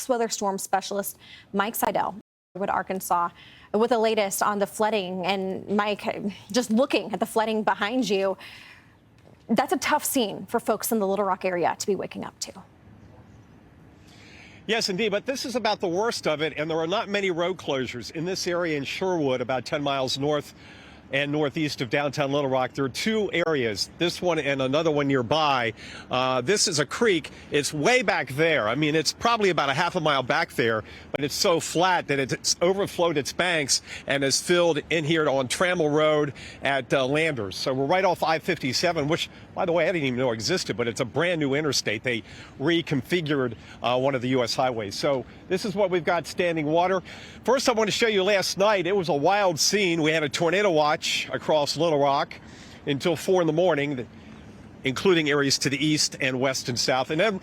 Fox Weather Storm Specialist Mike Seidel, Sherwood, Arkansas, with the latest on the flooding. And Mike, just looking at the flooding behind you, that's a tough scene for folks in the Little Rock area to be waking up to. Yes, indeed, but this is about the worst of it, and there are not many road closures in this area in Sherwood, about 10 miles north and northeast of downtown Little Rock. There are two areas, this one and another one nearby. This is a creek. It's way back there. I mean, it's probably about a half a mile back there, but it's so flat that it's overflowed its banks and is filled in here on Trammell Road at Landers. So we're right off I-57, which, by the way, I didn't even know existed, but it's a brand new interstate. They reconfigured one of the U.S. highways. So this is what we've got standing water. First, I want to show you last night. It was a wild scene. We had a tornado watch across Little Rock until 4 in the morning, including areas to the east and west and south. And then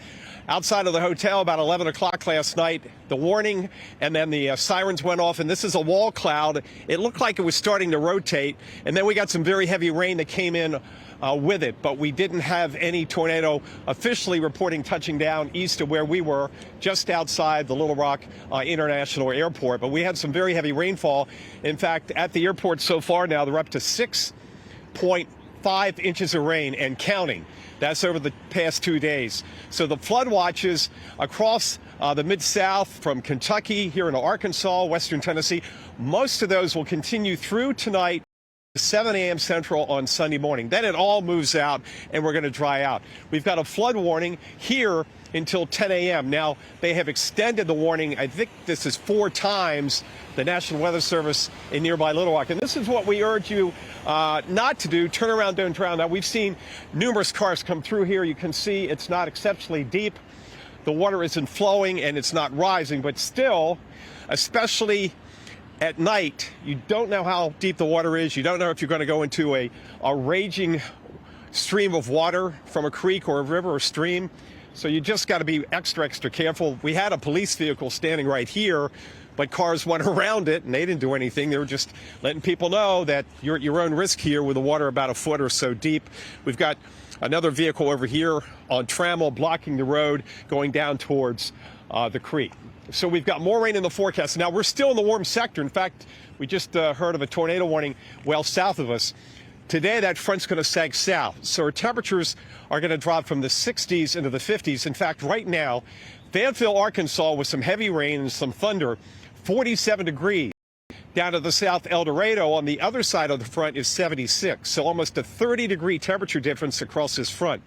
outside of the hotel about 11 o'clock last night, the warning and then the sirens went off, and this is a wall cloud. It looked like it was starting to rotate, and then we got some very heavy rain that came in with it, but we didn't have any tornado officially reporting touching down east of where we were, just outside the Little Rock International Airport. But we had some very heavy rainfall. In fact, at the airport so far now, they're up to 6.5 inches of rain and counting. That's over the past 2 days. So the flood watches across the Mid-South from Kentucky here in Arkansas, Western Tennessee, most of those will continue through tonight, 7 a.m. Central on Sunday morning. Then it all moves out and we're going to dry out. We've got a flood warning here until 10 a.m. Now, they have extended the warning. I think this is 4 times the National Weather Service in nearby Little Rock. And this is what we urge you not to do. Turn around, don't drown. Now, we've seen numerous cars come through here. You can see it's not exceptionally deep. The water isn't flowing and it's not rising, but still, especially at night, you don't know how deep the water is. You don't know if you're going to go into a raging stream of water from a creek or a river or stream. So you just got to be extra careful. We had a police vehicle standing right here, but cars went around it and they didn't do anything. They were just letting people know that you're at your own risk here with the water about a foot or so deep. We've got another vehicle over here on Trammell blocking the road going down towards the creek. So we've got more rain in the forecast. Now, we're still in the warm sector. In fact, we just heard of a tornado warning well south of us. Today, that front's going to sag south. So our temperatures are going to drop from the 60s into the 50s. In fact, right now, Vanville, Arkansas, with some heavy rain and some thunder, 47 degrees. Down to the south, El Dorado on the other side of the front is 76. So almost a 30-degree temperature difference across this front.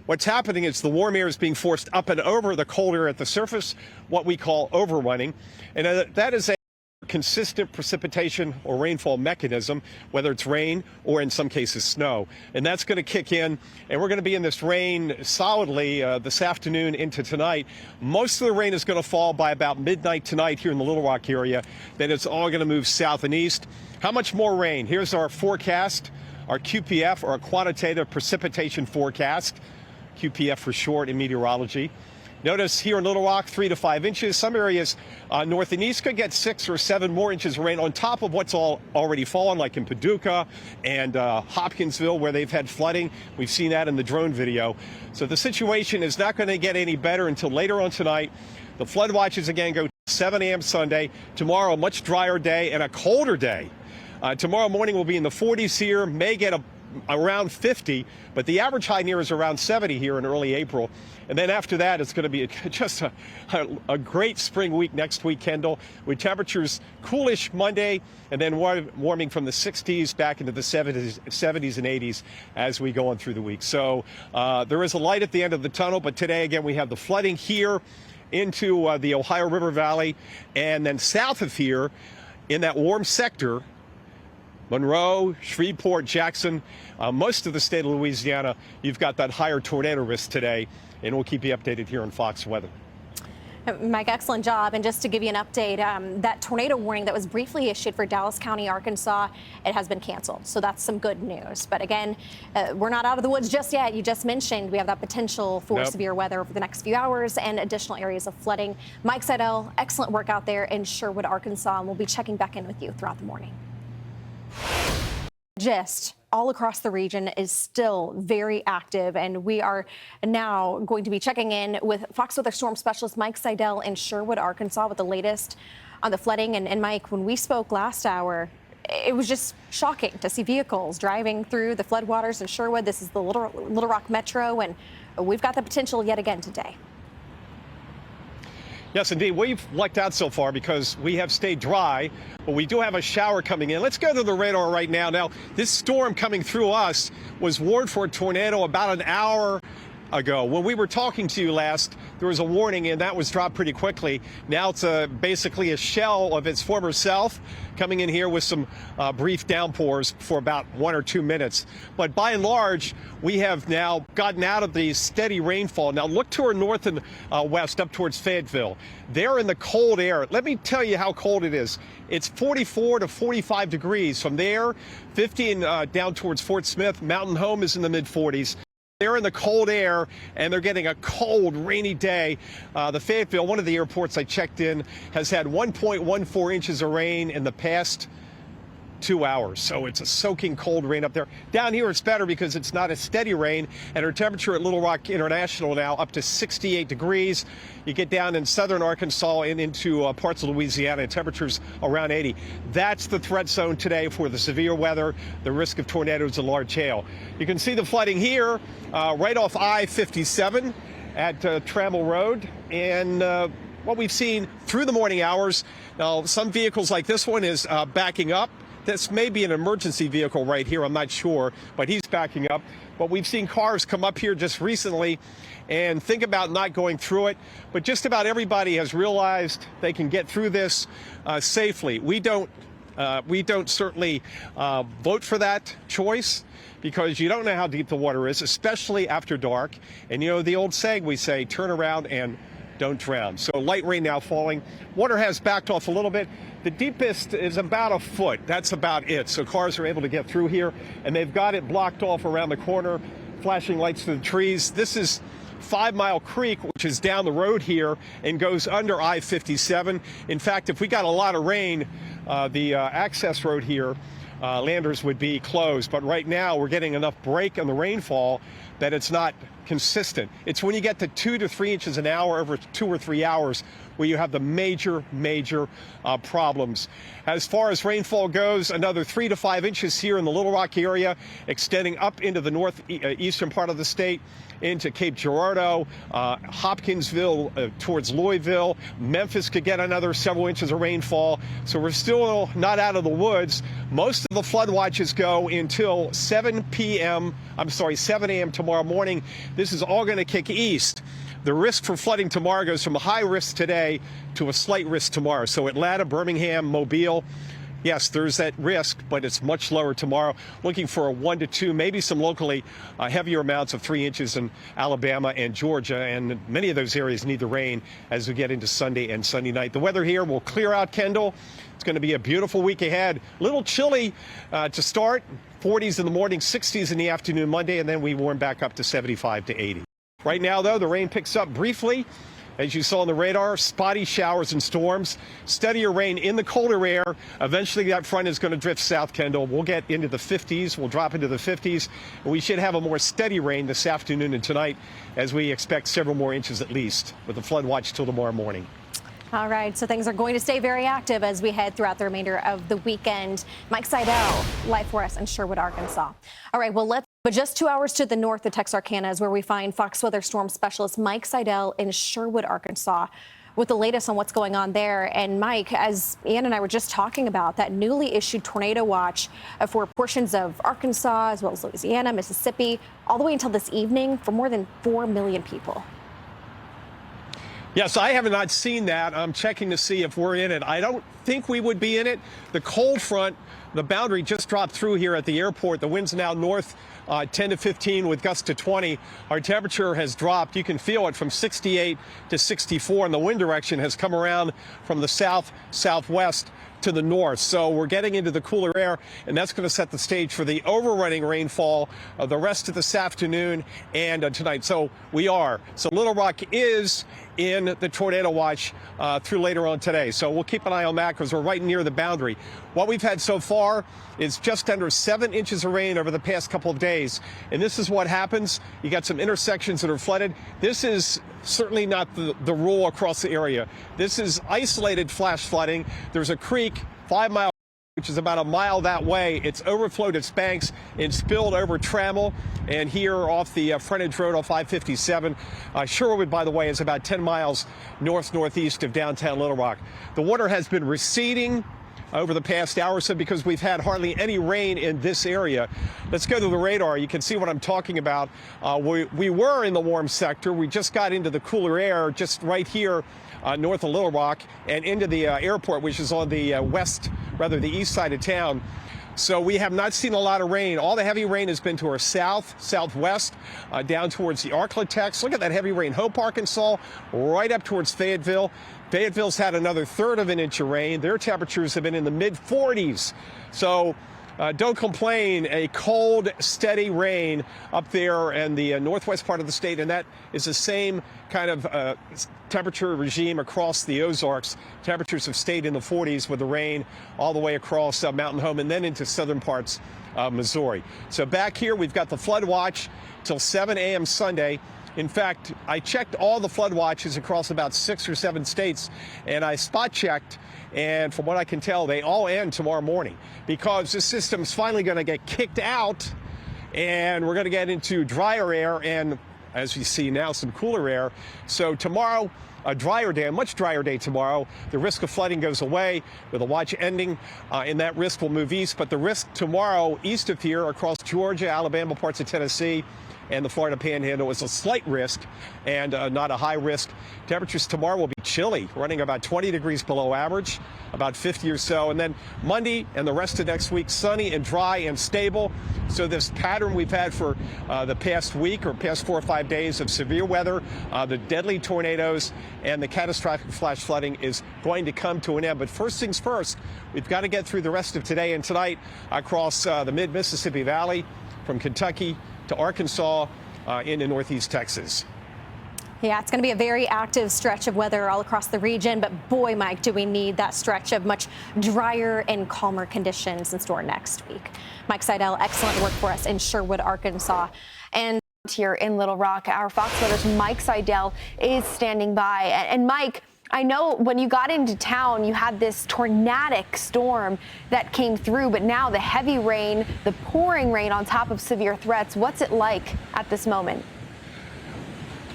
What's happening is the warm air is being forced up and over the cold air at the surface, what we call overrunning. And that is a consistent precipitation or rainfall mechanism, whether it's rain or in some cases snow. And that's going to kick in, and we're going to be in this rain solidly this afternoon into tonight. Most of the rain is going to fall by about midnight tonight here in the Little Rock area. Then it's all going to move south and east. How much more rain? Here's our forecast, our QPF, or a quantitative precipitation forecast. QPF for short in meteorology. Notice here in Little Rock, 3 to 5 inches. Some areas north and east could get 6 or 7 more inches of rain on top of what's already fallen, like in Paducah and Hopkinsville, where they've had flooding. We've seen that in the drone video. So the situation is not going to get any better until later on tonight. The flood watches again go 7 a.m. Sunday. Tomorrow, a much drier day and a colder day. Tomorrow morning will be in the 40s here, may get around 50, but the average high near is around 70 here in early April. And then after that, it's going to be just a great spring week next week, Kendall, with temperatures coolish Monday and then warming from the 60s back into the 70s and 80s as we go on through the week. So there is a light at the end of the tunnel, but today, again, we have the flooding here into the Ohio River Valley, and then south of here in that warm sector, Monroe, Shreveport, Jackson, most of the state of Louisiana, you've got that higher tornado risk today, and we'll keep you updated here on Fox Weather. Mike, excellent job. And just to give you an update, that tornado warning that was briefly issued for Dallas County, Arkansas, it has been canceled. So that's some good news. But again, we're not out of the woods just yet. You just mentioned we have that potential for severe weather over the next few hours and additional areas of flooding. Mike Seidel, excellent work out there in Sherwood, Arkansas, and we'll be checking back in with you throughout the morning. Gist. all across the region is still very active, and we are now going to be checking in with Fox Weather Storm Specialist Mike Seidel in Sherwood, Arkansas, with the latest on the flooding. And Mike, when we spoke last hour, it was just shocking to see vehicles driving through the floodwaters in Sherwood. This is the Little Rock Metro, and we've got the potential yet again today. Yes, indeed. We've lucked out so far because we have stayed dry, but we do have a shower coming in. Let's go to the radar right now. Now, this storm coming through us was warned for a tornado about an hour ago. When we were talking to you last, there was a warning, and that was dropped pretty quickly. Now it's basically a shell of its former self, coming in here with some brief downpours for about 1 or 2 minutes. But by and large, we have now gotten out of the steady rainfall. Now look to our north and west, up towards Fayetteville. They're in the cold air. Let me tell you how cold it is. It's 44 to 45 degrees. From there, 50 and down towards Fort Smith. Mountain Home is in the mid-40s. They're in the cold air, and they're getting a cold, rainy day. The Fayetteville, one of the airports I checked in, has had 1.14 inches of rain in the past 2 hours. So it's a soaking cold rain up there. Down here it's better because it's not a steady rain, and our temperature at Little Rock International now up to 68 degrees. You get down in southern Arkansas and into parts of Louisiana, and temperatures around 80. That's the threat zone today for the severe weather, the risk of tornadoes and large hail. You can see the flooding here right off I-57 at Trammell Road, and what we've seen through the morning hours. Now, some vehicles like this one is backing up. This may be an emergency vehicle right here, I'm not sure, but he's backing up. But we've seen cars come up here just recently and think about not going through it. But just about everybody has realized they can get through this safely. We don't certainly vote for that choice, because you don't know how deep the water is, especially after dark. And you know the old saying we say, turn around and don't drown. So light rain now falling. Water has backed off a little bit. The deepest is about a foot. That's about it. So cars are able to get through here, and they've got it blocked off around the corner, flashing lights to the trees. This is 5 Mile Creek, which is down the road here and goes under I-57. In fact, if we got a lot of rain, the access road here, Landers, would be closed. But right now we're getting enough break on the rainfall that it's not consistent. It's when you get to 2 to 3 inches an hour over 2 or 3 hours where you have the major problems. As far as rainfall goes, another 3 to 5 inches here in the Little Rock area, extending up into the northeastern part of the state, into Cape Girardeau, Hopkinsville, towards Louisville. Memphis could get another several inches of rainfall. So we're still not out of the woods. Most of the flood watches go until 7 a.m. tomorrow morning. This is all going to kick east. The risk for flooding tomorrow goes from a high risk today to a slight risk tomorrow. So Atlanta, Birmingham, Mobile, yes, there's that risk, but it's much lower tomorrow. Looking for a 1 to 2, maybe some locally heavier amounts of 3 inches in Alabama and Georgia, and many of those areas need the rain as we get into Sunday and Sunday night. The weather here will clear out, Kendall. It's going to be a beautiful week ahead. A little chilly to start, 40s in the morning, 60s in the afternoon Monday, and then we warm back up to 75 to 80. Right now, though, the rain picks up briefly. As you saw on the radar, spotty showers and storms, steadier rain in the colder air. Eventually, that front is going to drift south, Kendall. We'll get into the 50s. We'll drop into the 50s. And we should have a more steady rain this afternoon and tonight, as we expect several more inches at least, with the flood watch till tomorrow morning. All right, so things are going to stay very active as we head throughout the remainder of the weekend. Mike Seidel, live for us in Sherwood, Arkansas. All right, well, but just 2 hours to the north of Texarkana is where we find Fox Weather Storm Specialist Mike Seidel in Sherwood, Arkansas, with the latest on what's going on there. And Mike, as Ian and I were just talking about, that newly issued tornado watch for portions of Arkansas, as well as Louisiana, Mississippi, all the way until this evening for more than 4 million people. Yes, I have not seen that. I'm checking to see if we're in it. I don't think we would be in it. The cold front, the boundary just dropped through here at the airport. The wind's now north 10 to 15 with gusts to 20. Our temperature has dropped. You can feel it from 68 to 64, and the wind direction has come around from the southwest to the north. So we're getting into the cooler air, and that's going to set the stage for the overrunning rainfall the rest of this afternoon and tonight. So Little Rock is in the tornado watch through later on today. So we'll keep an eye on that because we're right near the boundary. What we've had so far is just under 7 inches of rain over the past couple of days. And this is what happens. You got some intersections that are flooded. This is certainly not the rule across the area. This is isolated flash flooding. There's a creek 5 miles, which is about a mile that way. It's overflowed its banks and spilled over Trammell and here off the frontage road off I-57. Sherwood, by the way, is about 10 miles northeast of downtown Little Rock. The water has been receding over the past hour or so because we've had hardly any rain in this area. Let's go to the radar. You can see what I'm talking about. We were in the warm sector. We just got into the cooler air just right here north of Little Rock and into the airport, which is on the the east side of town. So we have not seen a lot of rain. All the heavy rain has been to our southwest, down towards the Arklatex. Look at that heavy rain. Hope, Arkansas, right up towards Fayetteville. Fayetteville's had another third of an inch of rain. Their temperatures have been in the mid-40s. So don't complain. A cold, steady rain up there in the northwest part of the state, and that is the same kind of temperature regime across the Ozarks. Temperatures have stayed in the 40s with the rain all the way across Mountain Home and then into southern parts of Missouri. So back here, we've got the flood watch till 7 a.m. Sunday. In fact, I checked all the flood watches across about 6 or 7 states, and I spot checked, and from what I can tell, they all end tomorrow morning because this system's finally going to get kicked out, and we're going to get into drier air and, as you see now, some cooler air. So tomorrow, a drier day, a much drier day tomorrow. The risk of flooding goes away with the watch ending, and that risk will move east. But the risk tomorrow east of here across Georgia, Alabama, parts of Tennessee, and the Florida Panhandle is a slight risk and not a high risk. Temperatures tomorrow will be chilly, running about 20 degrees below average, about 50 or so. And then Monday and the rest of next week, sunny and dry and stable. So this pattern we've had for the past week or past 4 or 5 days of severe weather, the deadly tornadoes and the catastrophic flash flooding is going to come to an end. But first things first, we've got to get through the rest of today and tonight across the mid-Mississippi Valley from Kentucky to Arkansas into northeast Texas. Yeah, it's going to be a very active stretch of weather all across the region, but boy, Mike, do we need that stretch of much drier and calmer conditions in store next week. Mike Seidel, excellent work for us in Sherwood, Arkansas. And here in Little Rock, our Fox Weather's Mike Seidel is standing by. And Mike, I know when you got into town, you had this tornadic storm that came through, but now the heavy rain, the pouring rain on top of severe threats. What's it like at this moment?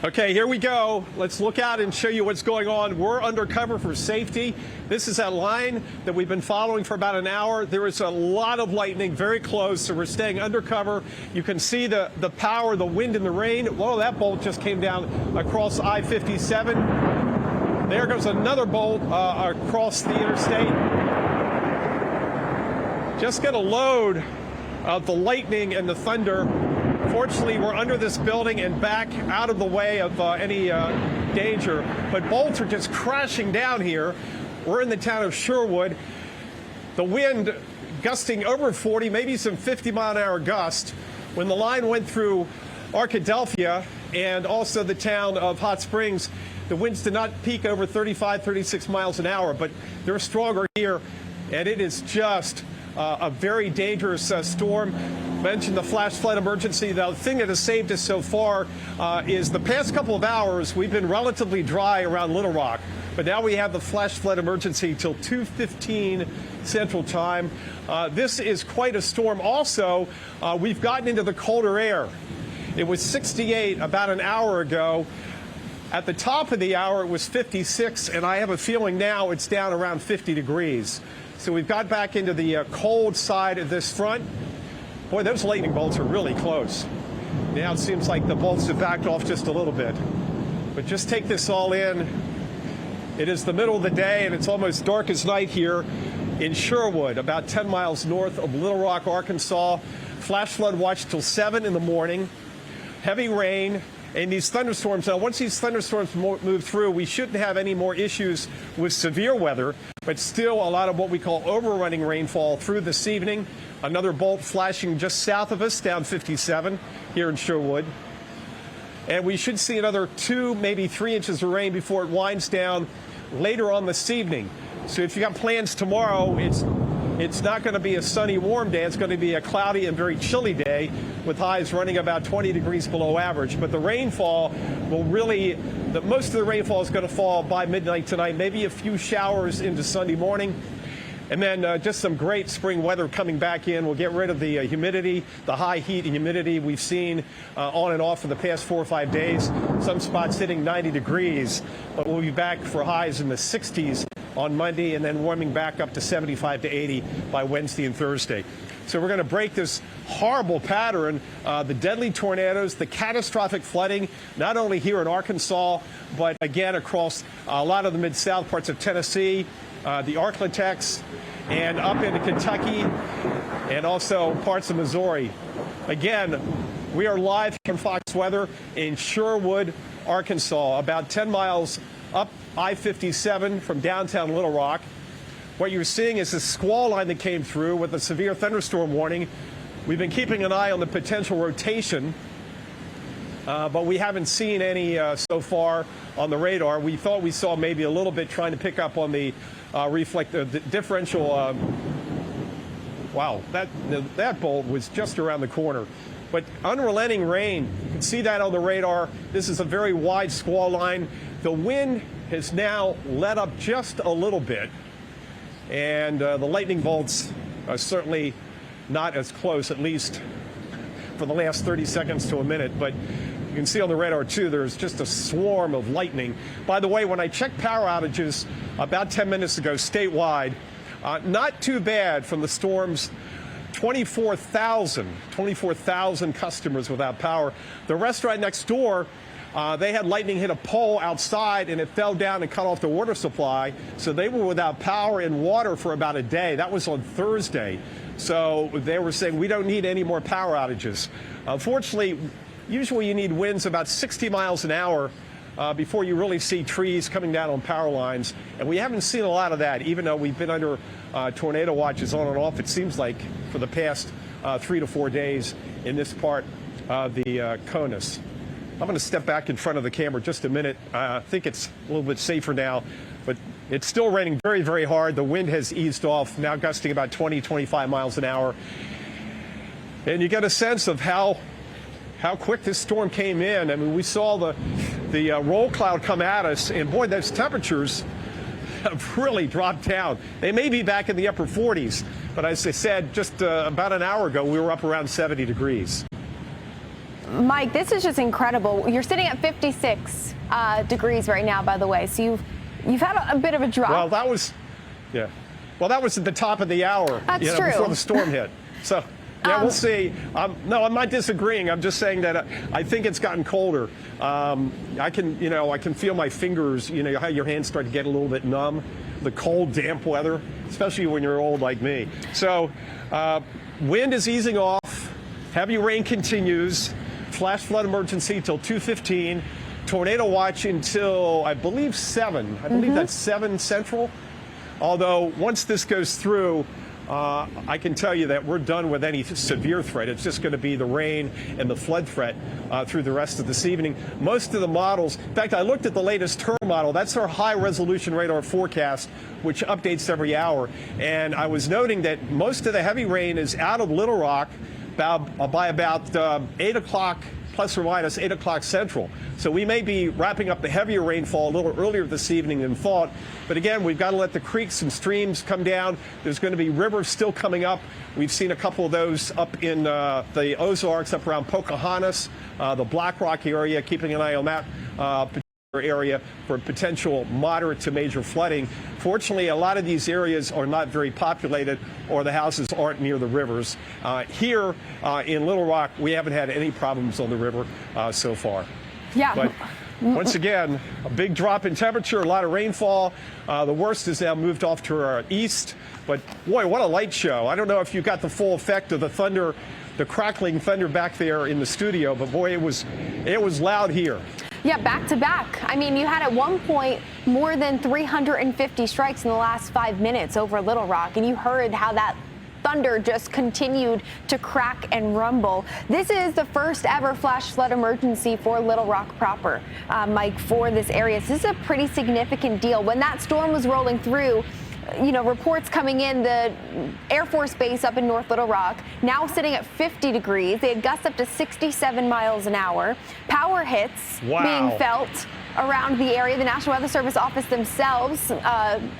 Okay, here we go. Let's look out and show you what's going on. We're undercover for safety. This is that line that we've been following for about an hour. There is a lot of lightning very close, so we're staying undercover. You can see the power, the wind and the rain. Whoa, that bolt just came down across I-57. There goes another bolt across the interstate. Just get a load of the lightning and the thunder. Fortunately, we're under this building and back out of the way of any danger. But bolts are just crashing down here. We're in the town of Sherwood. The wind gusting over 40, maybe some 50-mile-an-hour gust. When the line went through Arkadelphia and also the town of Hot Springs, the winds did not peak over 35, 36 miles an hour, but they're stronger here, and it is just a very dangerous storm. Mentioned the flash flood emergency. The thing that has saved us so far is the past couple of hours, we've been relatively dry around Little Rock, but now we have the flash flood emergency till 2:15 Central Time. This is quite a storm. Also, we've gotten into the colder air. It was 68 about an hour ago. At the top of the hour, it was 56, and I have a feeling now it's down around 50 degrees. So we've got back into the cold side of this front. Boy, those lightning bolts are really close. Now it seems like the bolts have backed off just a little bit. But just take this all in. It is the middle of the day, and it's almost dark as night here in Sherwood, about 10 miles north of Little Rock, Arkansas. Flash flood watch till 7 in the morning. Heavy rain. And these thunderstorms, now once these thunderstorms move through, we shouldn't have any more issues with severe weather, but still a lot of what we call overrunning rainfall through this evening. Another bolt flashing just south of us, down 57 here in Sherwood. And we should see another 2, maybe 3 inches of rain before it winds down later on this evening. So if you got plans tomorrow, it's not going to be a sunny, warm day. It's going to be a cloudy and very chilly day with highs running about 20 degrees below average. But the rainfall will really, most of the rainfall is going to fall by midnight tonight, maybe a few showers into Sunday morning. And then just some great spring weather coming back in. We'll get rid of the humidity, the high heat and humidity we've seen on and off for the past 4 or 5 days. Some spots hitting 90 degrees, but we'll be back for highs in the 60s on Monday and then warming back up to 75 to 80 by Wednesday and Thursday. So we're going to break this horrible pattern, the deadly tornadoes, the catastrophic flooding, not only here in Arkansas, but again across a lot of the Mid-South parts of Tennessee, the Arklatex, and up into Kentucky, and also parts of Missouri. Again, we are live from Fox Weather in Sherwood, Arkansas, about 10 miles up I-57 from downtown Little Rock. What you're seeing is a squall line that came through with a severe thunderstorm warning. We've been keeping an eye on the potential rotation, but we haven't seen any so far on the radar. We thought we saw maybe a little bit trying to pick up on the the differential. Wow, that bolt was just around the corner. But unrelenting rain, you can see that on the radar. This is a very wide squall line. The wind has now let up just a little bit, and the lightning bolts are certainly not as close, at least for the last 30 seconds to a minute. But you can see on the radar, too, there's just a swarm of lightning. By the way, when I checked power outages about 10 minutes ago statewide, not too bad from the storms. 24,000 customers without power. The restaurant next door, they had lightning hit a pole outside and it fell down and cut off the water supply. So they were without power and water for about a day. That was on Thursday. So they were saying we don't need any more power outages. Unfortunately, usually you need winds about 60 miles an hour before you really see trees coming down on power lines. And we haven't seen a lot of that, even though we've been under tornado watches on and off, it seems like, for the past 3 to 4 days in this part of the CONUS. I'm going to step back in front of the camera just a minute. I think it's a little bit safer now, but it's still raining very, very hard. The wind has eased off, now gusting about 20, 25 miles an hour. And you get a sense of how quick this storm came in. I mean, we saw the roll cloud come at us, and boy, those temperatures have really dropped down. They may be back in the upper 40s, but as I said, just about an hour ago, we were up around 70 degrees. Mike, this is just incredible. You're sitting at 56 degrees right now, by the way. So you've had a bit of a drop. Well, that was at the top of the hour. That's true. Before the storm hit. So. Yeah, we'll see. No, I'm not disagreeing. I'm just saying that I think it's gotten colder. I can feel my fingers, how your hands start to get a little bit numb. The cold, damp weather, especially when you're old like me. So wind is easing off. Heavy rain continues. Flash flood emergency till 2:15. Tornado watch until, I believe, 7. I believe that's 7 Central. Although once this goes through, I can tell you that we're done with any severe threat. It's just going to be the rain and the flood threat through the rest of this evening. Most of the models, in fact, I looked at the latest term model. That's our high resolution radar forecast, which updates every hour. And I was noting that most of the heavy rain is out of Little Rock by about 8 o'clock, plus or minus 8 o'clock Central. So we may be wrapping up the heavier rainfall a little earlier this evening than thought. But again, we've got to let the creeks and streams come down. There's going to be rivers still coming up. We've seen a couple of those up in the Ozarks, up around Pocahontas, the Black Rock area, keeping an eye on that area for potential moderate to major flooding. Fortunately, a lot of these areas are not very populated, or the houses aren't near the rivers. Here in Little Rock, we haven't had any problems on the river so far. Yeah. But once again, a big drop in temperature, a lot of rainfall. The worst is now moved off to our east. But boy, what a light show. I don't know if you got the full effect of the thunder the crackling thunder back there in the studio, but boy, it was loud here. Yeah, back to back. I mean, you had at one point more than 350 strikes in the last 5 minutes over Little Rock, and you heard how that thunder just continued to crack and rumble. This is the first ever flash flood emergency for Little Rock proper, Mike, for this area. So this is a pretty significant deal. When that storm was rolling through, reports coming in, the Air Force Base up in North Little Rock, now sitting at 50 degrees. They had gusts up to 67 miles an hour. Power hits being felt around the area. The National Weather Service office themselves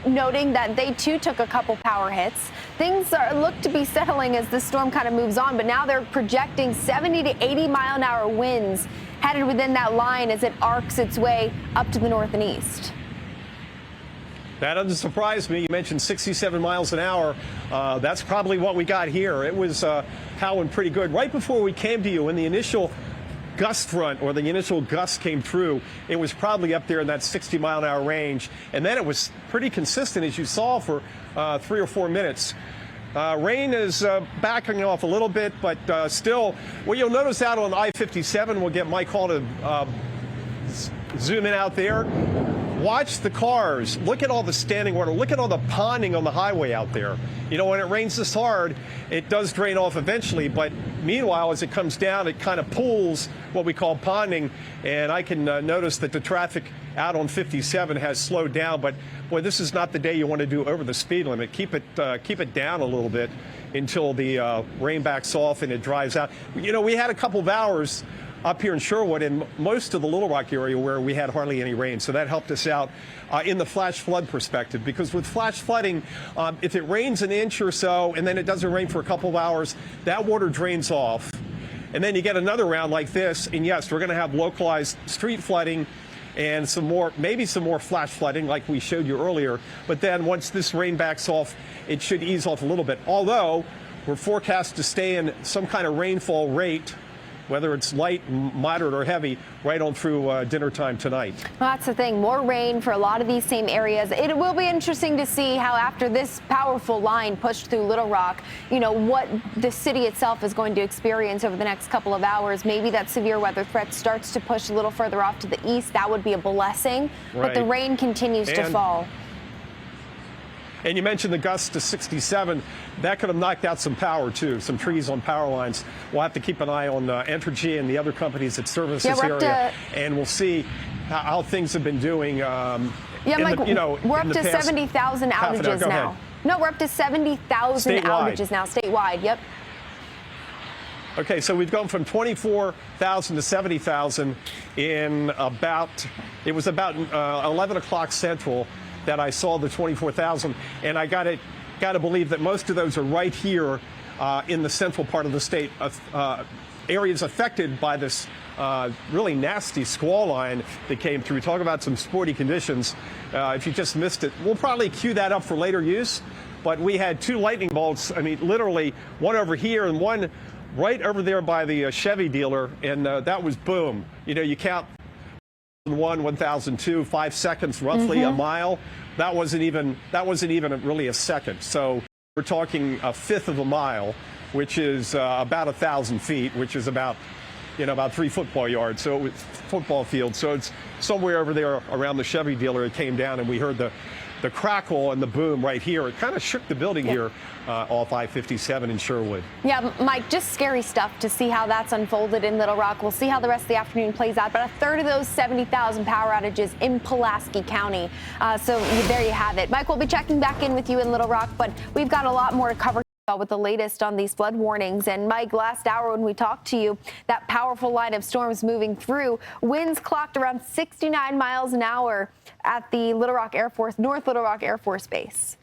noting that they too took a couple power hits. Things look to be settling as the storm kind of moves on, but now they're projecting 70 to 80 mile an hour winds headed within that line as it arcs its way up to the north and east. That doesn't surprise me. You mentioned 67 miles an hour. That's probably what we got here. It was howling pretty good. Right before we came to you, in the initial gust front, or the initial gust came through, it was probably up there in that 60 mile an hour range. And then it was pretty consistent, as you saw, for 3 or 4 minutes. Rain is backing off a little bit, but still, what you'll notice out on I-57, we'll get Mike Hall to zoom in out there. Watch the cars. Look at all the standing water. Look at all the ponding on the highway out there. When it rains this hard, it does drain off eventually, but meanwhile, as it comes down, it kind of pools, what we call ponding, and I can notice that the traffic out on 57 has slowed down, but boy, this is not the day you want to do over the speed limit. Keep it down a little bit until the rain backs off and it dries out. We had a couple of hours up here in Sherwood and most of the Little Rock area where we had hardly any rain. So that helped us out in the flash flood perspective, because with flash flooding, if it rains an inch or so and then it doesn't rain for a couple of hours, that water drains off. And then you get another round like this, and yes, we're going to have localized street flooding and maybe some more flash flooding like we showed you earlier. But then once this rain backs off, it should ease off a little bit. Although we're forecast to stay in some kind of rainfall rate, whether it's light, moderate, or heavy, right on through dinner time tonight. Well, that's the thing. More rain for a lot of these same areas. It will be interesting to see how, after this powerful line pushed through Little Rock, what the city itself is going to experience over the next couple of hours. Maybe that severe weather threat starts to push a little further off to the east. That would be a blessing. Right. But the rain continues to fall. And you mentioned the gusts to 67. That could have knocked out some power, too, some trees on power lines. We'll have to keep an eye on Entergy and the other companies that service this area, and we'll see how things have been doing. Mike, we're up to 70,000 outages now. No, we're up to 70,000 outages now, statewide. Yep. Okay, so we've gone from 24,000 to 70,000 in it was about 11 o'clock Central that I saw the 24,000, and I got to believe that most of those are right here in the central part of the state, areas affected by this really nasty squall line that came through. Talk about some sporty conditions. If you just missed it, we'll probably queue that up for later use, but we had 2 lightning bolts, I mean, literally one over here and one right over there by the Chevy dealer, and that was boom. You count 1,002, 5 seconds, roughly a mile. That wasn't even really a second. So we're talking a fifth of a mile, which is about 1,000 feet, which is about 3 football yards. So it was football field. So it's somewhere over there around the Chevy dealer. It came down, and we heard the crackle and the boom right here. It kind of shook the building here off I-57 in Sherwood. Yeah, Mike, just scary stuff to see how that's unfolded in Little Rock. We'll see how the rest of the afternoon plays out. But a third of those 70,000 power outages in Pulaski County. So there you have it. Mike, we'll be checking back in with you in Little Rock, but we've got a lot more to cover with the latest on these flood warnings. And Mike, last hour when we talked to you, that powerful line of storms moving through, winds clocked around 69 miles an hour at the North Little Rock Air Force Base.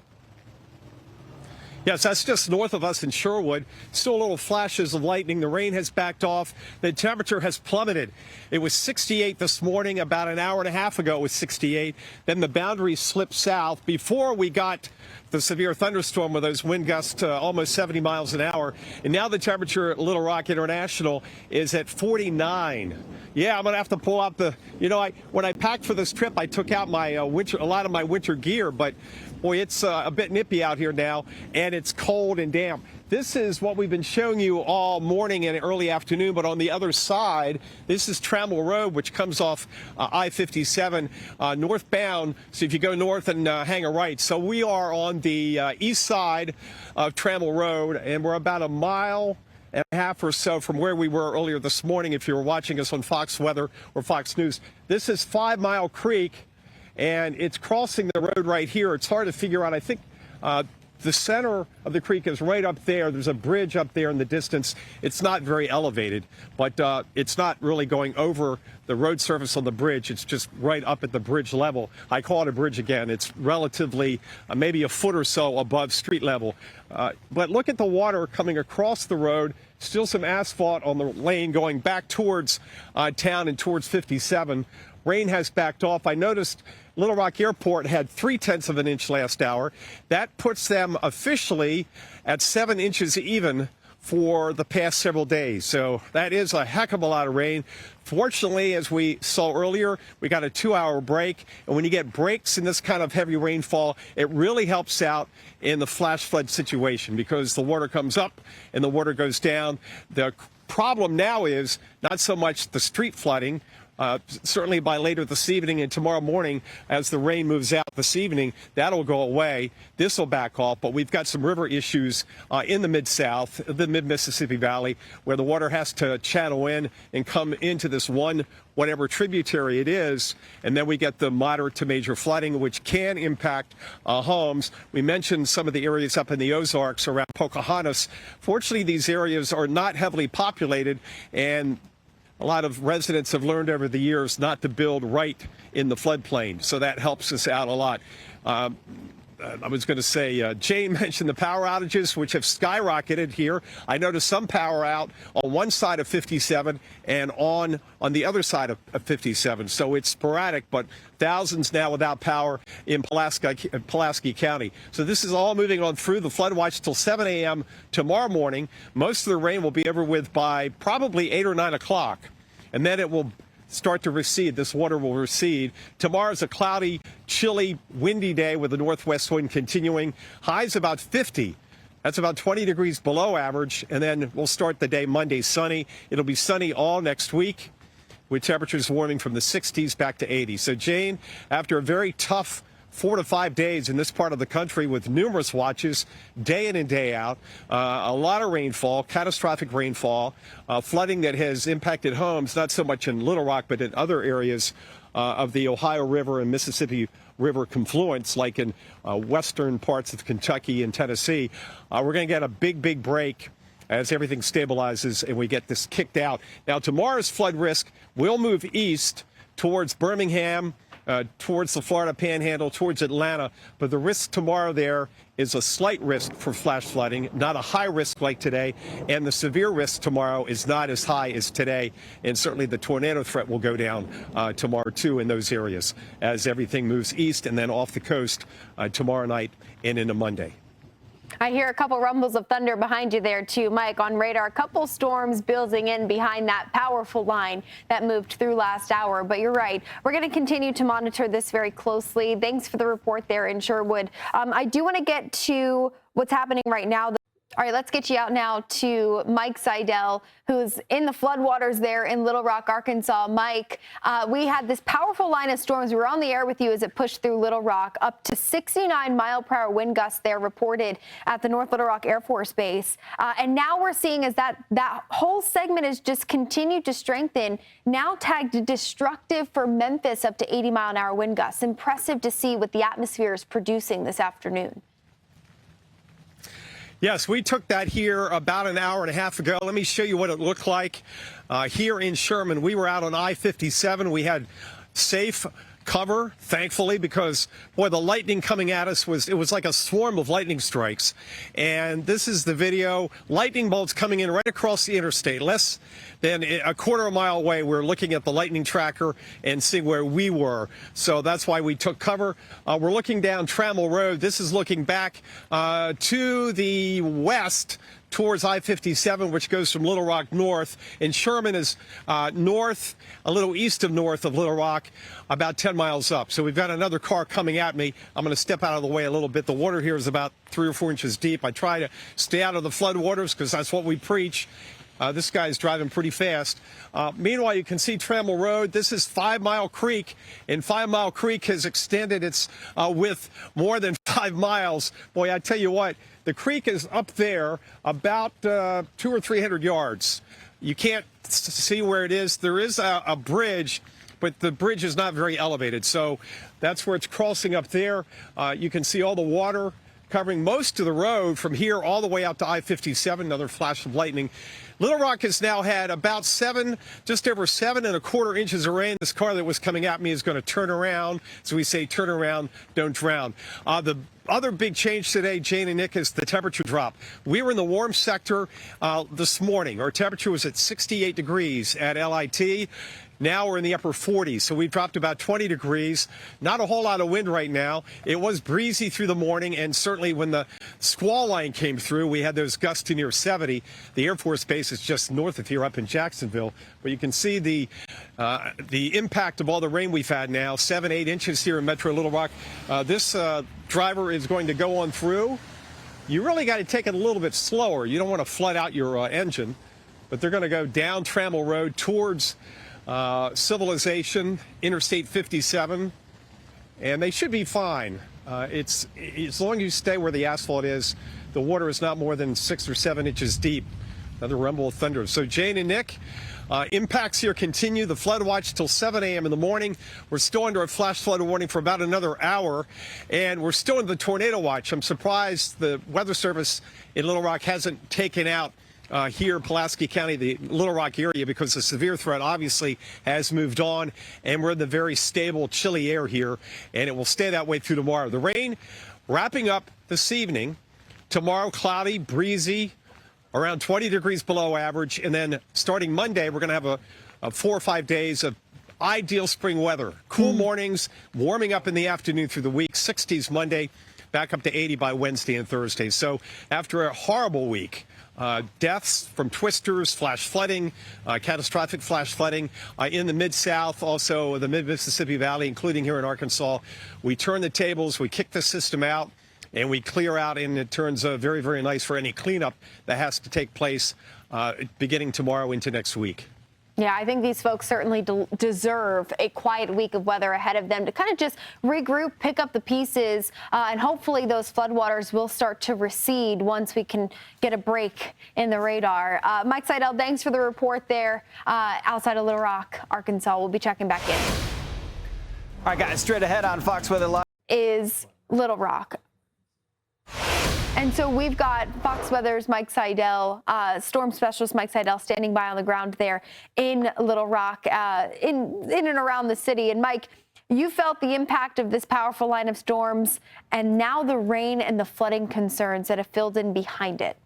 Yes, that's just north of us in Sherwood. Still little flashes of lightning. The rain has backed off. The temperature has plummeted. It was 68 this morning. About an hour and a half ago, it was 68. Then the boundary slipped south before we got the severe thunderstorm with those wind gusts to almost 70 miles an hour. And now the temperature at Little Rock International is at 49. Yeah, I'm going to have to pull out when I packed for this trip, I took out my a lot of my winter gear, but boy, it's a bit nippy out here now, and it's cold and damp. This is what we've been showing you all morning and early afternoon, but on the other side, this is Trammell Road, which comes off I-57 northbound. So if you go north and hang a right. So we are on the east side of Trammell Road, and we're about a mile and a half or so from where we were earlier this morning if you were watching us on Fox Weather or Fox News. This is 5 Mile Creek, and it's crossing the road right here. It's hard to figure out. I think the center of the creek is right up there. There's a bridge up there in the distance. It's not very elevated, but it's not really going over the road surface on the bridge. It's just right up at the bridge level. I call it a bridge again. It's relatively maybe a foot or so above street level. But look at the water coming across the road. Still some asphalt on the lane going back towards town and towards 57. Rain has backed off. I noticed Little Rock Airport had 0.3 of an inch last hour. That puts them officially at 7 inches even for the past several days. So that is a heck of a lot of rain. Fortunately, as we saw earlier, we got a 2-hour break. And when you get breaks in this kind of heavy rainfall, it really helps out in the flash flood situation because the water comes up and the water goes down. The problem now is not so much the street flooding. Certainly by later this evening and tomorrow morning, as the rain moves out this evening, that'll go away. This will back off, but we've got some river issues in the Mid-South, the Mid-Mississippi Valley, where the water has to channel in and come into this one, whatever tributary it is, and then we get the moderate to major flooding, which can impact homes. We mentioned some of the areas up in the Ozarks around Pocahontas. Fortunately, these areas are not heavily populated, and a lot of residents have learned over the years not to build right in the floodplain, so that helps us out a lot. I was going to say, Jane mentioned the power outages, which have skyrocketed here. I noticed some power out on one side of 57 and on the other side of 57. So it's sporadic, but thousands now without power in Pulaski County. So this is all moving on through the flood watch till 7 a.m. tomorrow morning. Most of the rain will be over with by probably 8 or 9 o'clock, and then it will start to recede. This water will recede. Tomorrow's a cloudy, chilly, windy day with the northwest wind continuing. Highs about 50. That's about 20 degrees below average. And then we'll start the day Monday sunny. It'll be sunny all next week with temperatures warming from the 60s back to 80. So, Jane, after a very tough 4 to 5 days in this part of the country with numerous watches day in and day out, a lot of rainfall, catastrophic rainfall, flooding that has impacted homes, not so much in Little Rock, but in other areas of the Ohio River and Mississippi River confluence, like in western parts of Kentucky and Tennessee. We're going to get a big break as everything stabilizes and we get this kicked out. Now, tomorrow's flood risk will move east towards Birmingham, towards the Florida Panhandle, towards Atlanta. But the risk tomorrow there is a slight risk for flash flooding, not a high risk like today. And the severe risk tomorrow is not as high as today. And certainly the tornado threat will go down tomorrow, too, in those areas as everything moves east and then off the coast tomorrow night and into Monday. I hear a couple rumbles of thunder behind you there, too, Mike. On radar, a couple storms building in behind that powerful line that moved through last hour. But you're right. We're going to continue to monitor this very closely. Thanks for the report there in Sherwood. I do want to get to what's happening right now. All right, let's get you out now to Mike Seidel, who's in the floodwaters there in Little Rock, Arkansas. Mike, we had this powerful line of storms. We were on the air with you as it pushed through Little Rock. Up to 69-mile-per-hour wind gusts there reported at the North Little Rock Air Force Base. And now we're seeing as that whole segment has just continued to strengthen, now tagged destructive for Memphis, up to 80-mile-an-hour wind gusts. Impressive to see what the atmosphere is producing this afternoon. Yes, we took that here about an hour and a half ago. Let me show you what it looked like here in Sherman. We were out on I-57. We had safe cover, thankfully, because, boy, the lightning coming at us it was like a swarm of lightning strikes. And this is the video. Lightning bolts coming in right across the interstate. Less than a quarter of a mile away, we're looking at the lightning tracker and seeing where we were. So that's why we took cover. We're looking down Trammell Road. This is looking back to the west towards I-57, which goes from Little Rock north. And Sherman is north, a little east of north of Little Rock, about 10 miles up. So we've got another car coming at me. I'm going to step out of the way a little bit. The water here is about 3 or 4 inches deep. I try to stay out of the flood waters because that's what we preach. This guy's driving pretty fast. Meanwhile, you can see Trammell Road. This is 5 Mile Creek, and 5 Mile Creek has extended its width more than 5 miles. Boy, I tell you what, the creek is up there about 200 or 300 yards. You can't see where it is. There is a bridge, but the bridge is not very elevated. So that's where it's crossing up there. You can see all the water covering most of the road from here all the way out to I-57. Another flash of lightning. Little Rock has now had about just over 7¼ inches of rain. This car that was coming at me is going to turn around. So we say turn around, don't drown. The other big change today, Jane and Nick, is the temperature drop. We were in the warm sector this morning. Our temperature was at 68 degrees at LIT. Now we're in the upper 40s, so we've dropped about 20 degrees. Not a whole lot of wind right now. It was breezy through the morning, and certainly when the squall line came through, we had those gusts to near 70. The Air Force Base is just north of here up in Jacksonville. But you can see the impact of all the rain we've had now, 7, 8 inches here in Metro Little Rock. This driver is going to go on through. You really got to take it a little bit slower. You don't want to flood out your engine, but they're going to go down Trammell Road towards Civilization, Interstate 57, and they should be fine. It's as long as you stay where the asphalt is, the water is not more than 6 or 7 inches deep. Another rumble of thunder. So Jane and Nick, impacts here continue. The flood watch till 7 a.m. in the morning. We're still under a flash flood warning for about another hour, and we're still in the tornado watch. I'm surprised the Weather Service in Little Rock hasn't taken out here in Pulaski County, the Little Rock area, because the severe threat obviously has moved on, and we're in the very stable, chilly air here, and it will stay that way through tomorrow. The rain wrapping up this evening. Tomorrow, cloudy, breezy, around 20 degrees below average, and then starting Monday, we're going to have a 4 or 5 days of ideal spring weather. Cool mornings, warming up in the afternoon through the week, 60s Monday, back up to 80 by Wednesday and Thursday. So after a horrible week, deaths from twisters, flash flooding, catastrophic flash flooding in the Mid-South, also the Mid-Mississippi Valley, including here in Arkansas. We turn the tables, we kick the system out, and we clear out, and it turns very, very nice for any cleanup that has to take place beginning tomorrow into next week. Yeah, I think these folks certainly deserve a quiet week of weather ahead of them to kind of just regroup, pick up the pieces, and hopefully those floodwaters will start to recede once we can get a break in the radar. Mike Seidel, thanks for the report there outside of Little Rock, Arkansas. We'll be checking back in. All right, guys, straight ahead on Fox Weather Live is Little Rock. And so we've got Fox Weather's Mike Seidel, storm specialist Mike Seidel, standing by on the ground there in Little Rock, in and around the city. And Mike, you felt the impact of this powerful line of storms, and now the rain and the flooding concerns that have filled in behind it.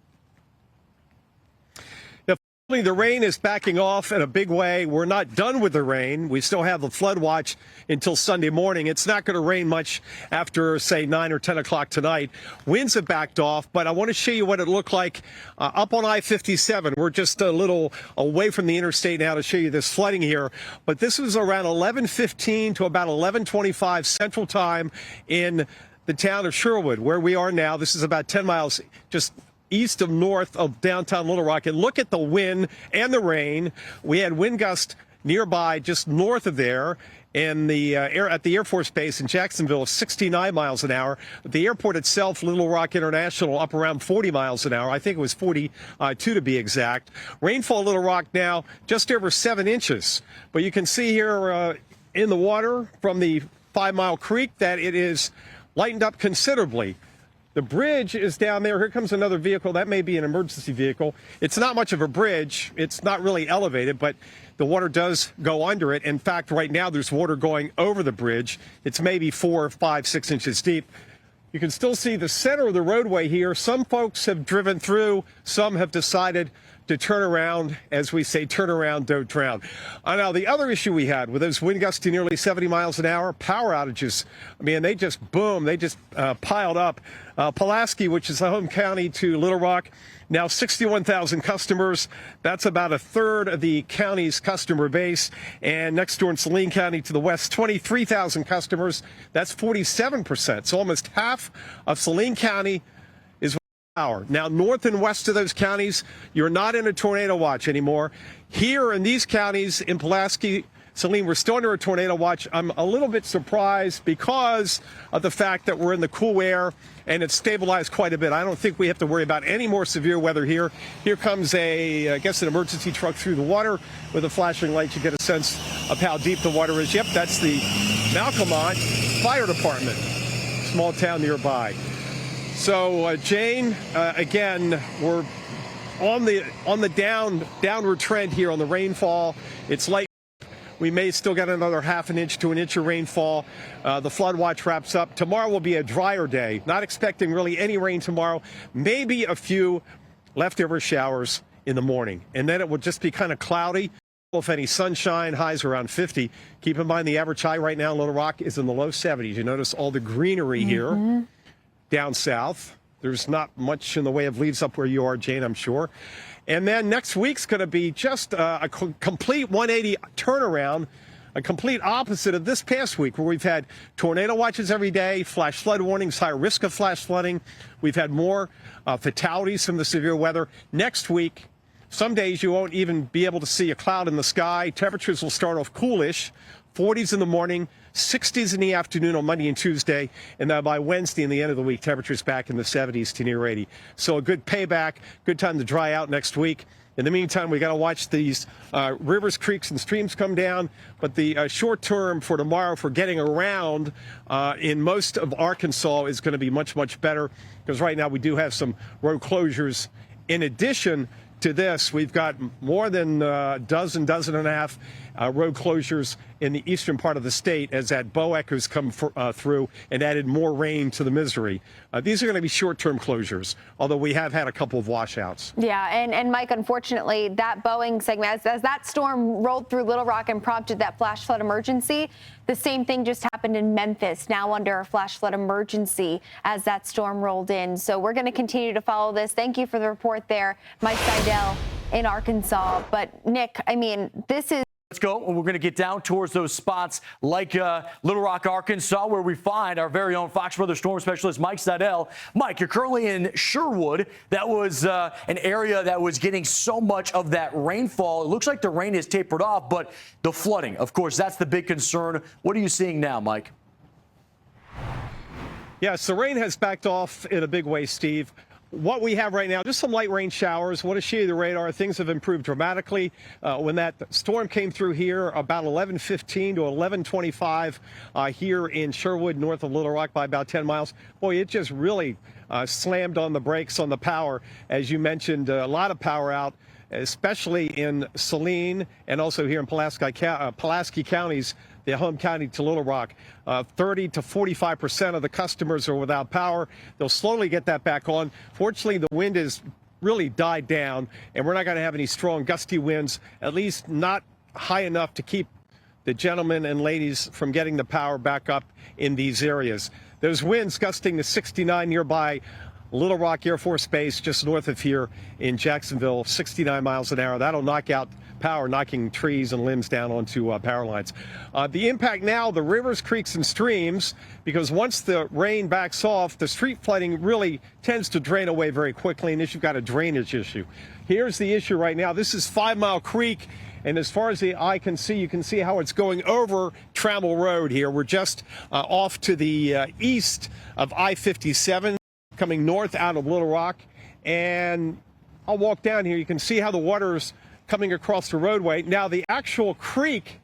The rain is backing off in a big way. We're not done with the rain. We still have the flood watch until Sunday morning. It's not going to rain much after, say, 9 or 10 o'clock tonight. Winds have backed off, but I want to show you what it looked like up on I-57. We're just a little away from the interstate now to show you this flooding here. But this was around 11:15 to about 11:25 Central Time in the town of Sherwood, where we are now. This is about 10 miles just east of north of downtown Little Rock. And look at the wind and the rain. We had wind gusts nearby just north of there in the at the Air Force Base in Jacksonville of 69 miles an hour. The airport itself, Little Rock International, up around 40 miles an hour. I think it was 42 to be exact. Rainfall Little Rock now just over 7 inches. But you can see here in the water from the 5 Mile Creek that it is lightened up considerably. The bridge is down there. Here comes another vehicle. That may be an emergency vehicle. It's not much of a bridge. It's not really elevated, but the water does go under it. In fact, right now there's water going over the bridge. It's maybe 4, 5, 6 inches deep. You can still see the center of the roadway here. Some folks have driven through. Some have decided to turn around, as we say, turn around, don't drown. Now, the other issue we had with those wind gusts to nearly 70 miles an hour, power outages. I mean, they just, boom, they just piled up. Pulaski, which is the home county to Little Rock, now 61,000 customers. That's about a third of the county's customer base. And next door in Saline County to the west, 23,000 customers. That's 47%. So almost half of Saline County is power. Now, north and west of those counties, you're not in a tornado watch anymore. Here in these counties, in Pulaski, Saline, we're still under a tornado watch. I'm a little bit surprised because of the fact that we're in the cool air and it's stabilized quite a bit. I don't think we have to worry about any more severe weather here. Here comes I guess an emergency truck through the water with a flashing light. You get a sense of how deep the water is. Yep, that's the Malcolmont Fire Department, small town nearby. So, Jane, again, we're on the downward trend here on the rainfall. It's light. We may still get another half an inch to an inch of rainfall. The flood watch wraps up. Tomorrow will be a drier day. Not expecting really any rain tomorrow. Maybe a few leftover showers in the morning. And then it will just be kind of cloudy. If any sunshine, highs around 50. Keep in mind the average high right now in Little Rock is in the low 70s. You notice all the greenery here down south. There's not much in the way of leaves up where you are, Jane, I'm sure. And then next week's going to be just a complete 180 turnaround, a complete opposite of this past week where we've had tornado watches every day, flash flood warnings, higher risk of flash flooding. We've had more fatalities from the severe weather. Next week, some days you won't even be able to see a cloud in the sky. Temperatures will start off coolish, 40s in the morning, 60s in the afternoon on Monday and Tuesday, and then by Wednesday and the end of the week, temperatures back in the 70s to near 80. So a good payback, good time to dry out next week. In the meantime, we got to watch these rivers, creeks, and streams come down. But the short term for tomorrow for getting around in most of Arkansas is going to be much, much better because right now we do have some road closures. In addition to this, we've got more than a dozen and a half road closures in the eastern part of the state as that bow echoes come through and added more rain to the misery. These are going to be short-term closures, although we have had a couple of washouts. Yeah, and Mike, unfortunately, that Boeing segment, as that storm rolled through Little Rock and prompted that flash flood emergency, the same thing just happened in Memphis, now under a flash flood emergency as that storm rolled in. So we're going to continue to follow this. Thank you for the report there, Mike Seidel in Arkansas. But Nick, I mean, this is. Let's go. We're going to get down towards those spots like Little Rock, Arkansas, where we find our very own Fox Weather storm specialist, Mike Seidel. Mike, you're currently in Sherwood. That was an area that was getting so much of that rainfall. It looks like the rain has tapered off, but the flooding, of course, that's the big concern. What are you seeing now, Mike? Yes, the rain has backed off in a big way, Steve. What we have right now, just some light rain showers. Want to show you the radar. Things have improved dramatically. When that storm came through here about 11:15 to 11:25 here in Sherwood, north of Little Rock by about 10 miles. Boy, it just really slammed on the brakes on the power. As you mentioned, a lot of power out, especially in Saline and also here in Pulaski counties, the home county to Little Rock. 30 to 45% of the customers are without power. They'll slowly get that back on. Fortunately, the wind has really died down, and we're not going to have any strong gusty winds, at least not high enough to keep the gentlemen and ladies from getting the power back up in these areas. Those winds gusting to 69 nearby Little Rock Air Force Base, just north of here in Jacksonville, 69 miles an hour. That'll knock out power, knocking trees and limbs down onto power lines. The impact now, the rivers, creeks, and streams, because once the rain backs off, the street flooding really tends to drain away very quickly, and you've got a drainage issue. Here's the issue right now. This is 5 Mile Creek, and as far as the eye can see, you can see how it's going over Trammell Road here. We're just off to the east of I-57, coming north out of Little Rock, and I'll walk down here. You can see how the water's coming across the roadway. Now, the actual creek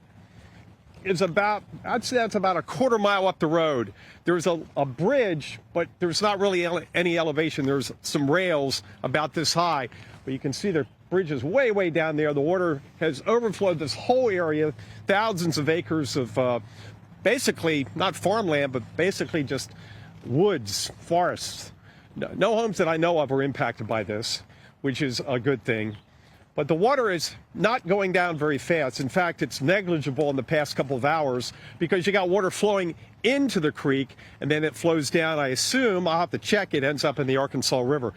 is about, I'd say that's about a quarter mile up the road. There's a bridge, but there's not really any elevation. There's some rails about this high, but you can see the bridge is way, way down there. The water has overflowed this whole area, thousands of acres of basically not farmland, but basically just woods, forests. No homes that I know of are impacted by this, which is a good thing. But the water is not going down very fast. In fact, it's negligible in the past couple of hours because you got water flowing into the creek and then it flows down. I assume, I'll have to check, it ends up in the Arkansas River.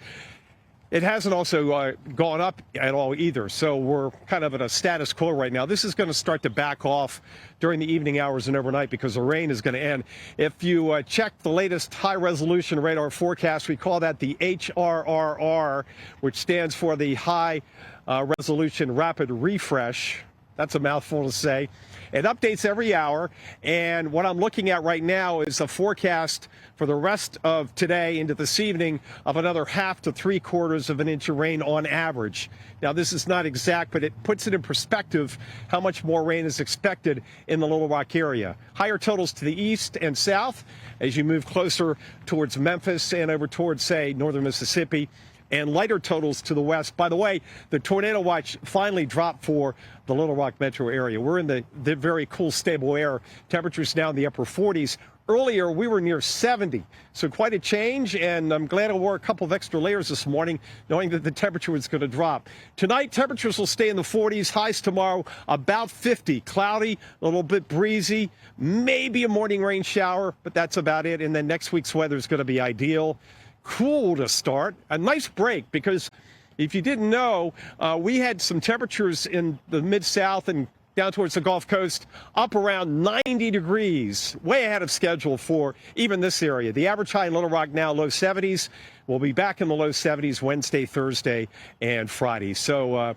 It hasn't also gone up at all either, so we're kind of at a status quo right now. This is going to start to back off during the evening hours and overnight because the rain is going to end. If you check the latest high-resolution radar forecast, we call that the HRRR, which stands for the High Resolution Rapid Refresh. That's a mouthful to say. It updates every hour, and what I'm looking at right now is a forecast for the rest of today into this evening of another 1/2 to 3/4 of an inch of rain on average. Now, this is not exact, but it puts it in perspective how much more rain is expected in the Little Rock area. Higher totals to the east and south as you move closer towards Memphis and over towards, say, northern Mississippi, and lighter totals to the west. By the way, the tornado watch finally dropped for the Little Rock metro area. We're in the very cool, stable air. Temperatures now in the upper 40s. Earlier, we were near 70, so quite a change, and I'm glad I wore a couple of extra layers this morning, knowing that the temperature was going to drop. Tonight, temperatures will stay in the 40s, highs tomorrow about 50, cloudy, a little bit breezy, maybe a morning rain shower, but that's about it, and then next week's weather is going to be ideal. Cool to start. A nice break because if you didn't know, we had some temperatures in the Mid-South and down towards the Gulf Coast up around 90 degrees, way ahead of schedule for even this area. The average high in Little Rock now low 70s. We'll be back in the low 70s Wednesday, Thursday, and Friday. So,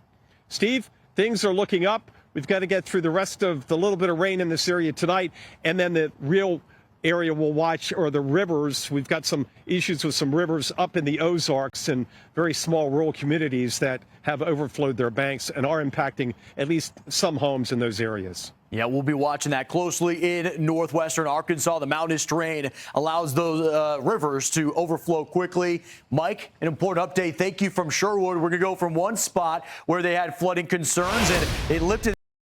Steve, things are looking up. We've got to get through the rest of the little bit of rain in this area tonight, and then the real area we'll watch are the rivers. We've got some issues with some rivers up in the Ozarks and very small rural communities that have overflowed their banks and are impacting at least some homes in those areas. Yeah, we'll be watching that closely in northwestern Arkansas. The mountainous terrain allows those rivers to overflow quickly. Mike, an important update. Thank you from Sherwood. We're going to go from one spot where they had flooding concerns and it lifted